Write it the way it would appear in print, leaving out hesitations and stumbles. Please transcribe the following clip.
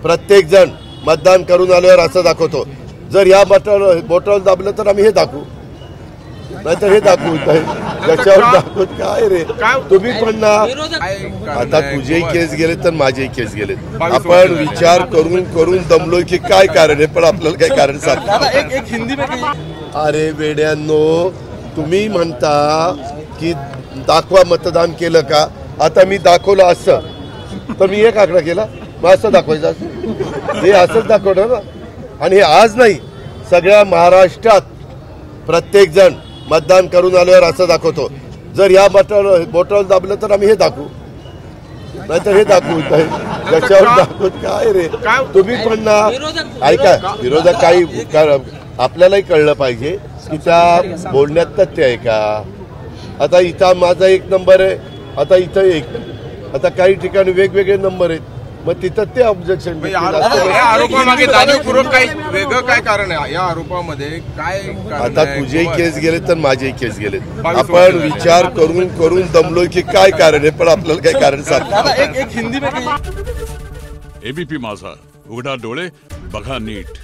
प्रत्येक जण मतदान करून आल्यावर असं दाखवतो. जर या बोटावर दाबलं तर आम्ही हे दाखवू, नाहीतर हे दाखवू. त्याच्यावर दाखवत काय रे तुम्ही पण ना. आता तुझेही केस गेले तर माझेही केस गेले. आपण विचार करून करून दमलोय की काय कारण आहे, पण आपल्याला काय कारण सांगतो. अरे वेड्यांनो, तुम्ही म्हणता की दाखवा मतदान केलं का. आता मी दाखवलं असं तर मी एक आकडा केला, मग असं दाखवायचं असं हे असंच दाखवणार ना. आणि हे आज नाही, सगळ्या महाराष्ट्रात प्रत्येक जण मतदान करून आल्यावर असं दाखवतो. जर या बोटावर दाबलं तर आम्ही हे दाखवू, नाहीतर हे दाखवू. त्याच्यावर दाखवत काय रे तुम्ही पण ना. ऐका, विरोधक काही आपल्यालाही कळलं पाहिजे की त्या बोलण्यात तथ्य आहे का. आता इथं माझा एक नंबर आहे, आता इथं एक, आता काही ठिकाणी वेगवेगळे नंबर आहेत, मग तिथं ते ऑब्जेक्शन. आरोपामागे जाणीवपूर्वक काही वेगळं काय कारण आहे या आरोपामध्ये काय. आता तुझेही केस गेले तर माझेही केस गेले. आपण विचार करून करून दमलोय की काय कारण आहे, पण आपल्याला काय कारण सांगतो. एबीपी माझा, उघडा डोळे बघा नीट.